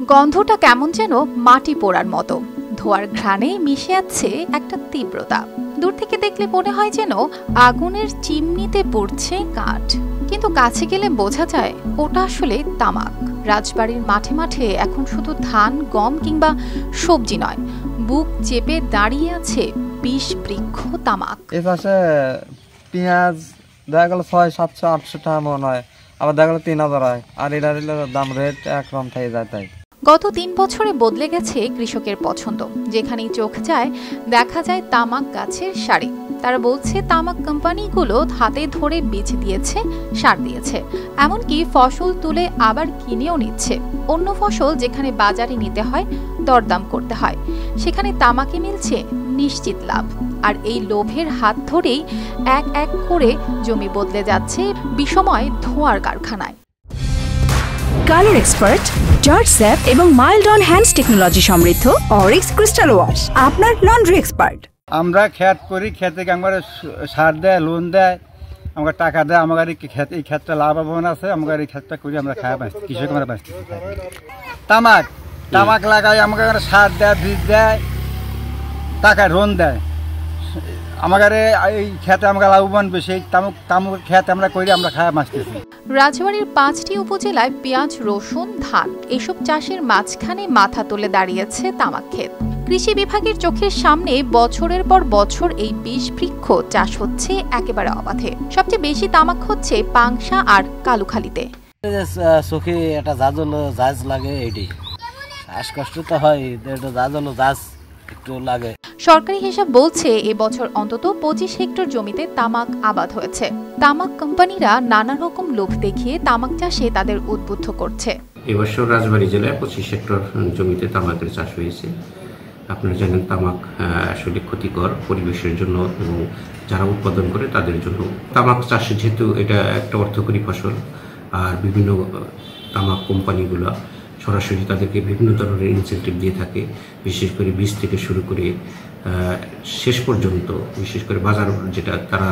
গন্ধটা কেমন যেন মাটি পোড়ার মতো, ধোয়ার ঘ্রাণে মিশে আছে একটা তীব্রতা। দূর থেকে দেখলে মনে হয় যেন আগুনের চিমনিতে পড়ছে কাঠ, কিন্তু কাছে গেলে বোঝা যায় ওটা আসলে তামাক। রাজবাড়ির মাঠে মাঠে এখন শুধু ধান, গম কিংবা সবজি নয়, বুক চেপে দাঁড়িয়ে আছে ২০ বৃক্ষ তামাক। এই পাশে পেঁয়াজ দেখা গেল ৬০০-৭০০-৮০০ টাকা মনে হয়, আবার দেখা গেল ৩০০০ হয়, আর এটার দাম রেট একরকম থেকে যায়। তাই গত ৩ বছরে বদলে গেছে কৃষকের পছন্দ। যেখানেই চোখ যায় দেখা যায় তামাক গাছের সারি। তারা বলছে তামাক কোম্পানিগুলো হাতে ধরে বীজ দিয়েছে, সার দিয়েছে, এমনকি ফসল তুলে আবার কিনেও নিচ্ছে। অন্য ফসল যেখানে বাজারে নিতে হয়, দরদাম করতে হয়, সেখানে তামাকে মিলছে নিশ্চিত লাভ। আর এই লোভের হাত ধরেই এক এক করে জমি বদলে যাচ্ছে বিষময় ধোঁয়ার কারখানায়। কালার এক্সপার্ট, জর্জ স্যাপ এবং মাইল্ড অন হ্যান্ডস টেকনোলজি সমৃদ্ধ অরিক্স ক্রিস্টাল ওয়াশ আপনার লন্ড্রি এক্সপার্ট। আমরা খেত করি, খেতে আমার সার দেয়, লোন দেয়, আমাকে টাকা দেয়, আমার এই ক্ষেতটা লাভবান আছে, আমার এই ক্ষেতটা করি আমরা খাওয়া বাঁচতে, কৃষক আমরা বাঁচতে। তামাক লাগাই, আমাকে সার দেয়, বীজ দেয়, টাকা লোন দেয়, আমাদের এই খেতে আমরা লাভবান বেশি। তামাক খেত আমরা করি, আমরা খাওয়া বাঁচতেছি। রাজবাড়ির ৫টি উপজেলায় পেঁয়াজ, রসুন, ধান এসব চাষের মাঝখানে মাথা তুলে দাঁড়িয়েছে তামাক ক্ষেত। কৃষি বিভাগের চোখের সামনে বছরের পর বছর এই ২০ বৃক্ষ চাষ হচ্ছে একেবারে অবাধে। সবচেয়ে বেশি তামাক হচ্ছে পাংশা আর কালুখালীতে। চোখে একটা জাজ লাগে, এইটাই শ্বাসকষ্ট তো হয়, জাজ একটু লাগে। সরকারি হিসাব বলছে এবছর অন্তত ২৫ হেক্টর জমিতে তামাক আবাদ হয়েছে। তামাক কোম্পানিরা নানা রকম লোভ দেখিয়ে তামাক চাষে তাদের উদ্বুদ্ধ করছে। এবছর রাজবাড়ী জেলায় ২৫ হেক্টর জমিতে তামাকের চাষ হয়েছে। আপনারা জানেন তামাক আসলে ক্ষতিকর পরিবেশের জন্য এবং যারা উৎপাদন করে তাদের জন্য। তামাক চাষ যেহেতু এটা একটা অর্থকরী ফসল, আর বিভিন্ন তামাক কোম্পানিগুলো সরাসরি তাদেরকে বিভিন্ন ধরনের ইনসেন্টিভ দিয়ে থাকে, বিশেষ করে বীজ থেকে শুরু করে শেষ পর্যন্ত, বিশেষ করে বাজার যেটা তারা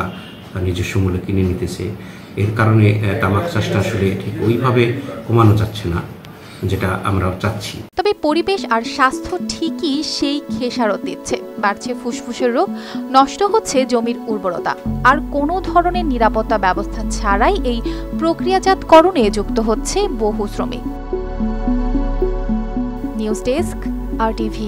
নিজস্ব মূল্যে কিনে নিতেছে। এর কারণে তামাক চাষটা আসলে ঠিক ওইভাবে কমানো যাচ্ছে না যেটা আমরা চাচ্ছি। তবে পরিবেশ আর স্বাস্থ্য ঠিকই সেই খেসারত দিচ্ছে। বাড়ছে ফুসফুসের রোগ, নষ্ট হচ্ছে জমির উর্বরতা, আর কোনো ধরনের নিরাপত্তা ব্যবস্থা ছাড়াই এই প্রক্রিয়াজাতকরণে যুক্ত হচ্ছে বহু শ্রমিক। News desk, RTV।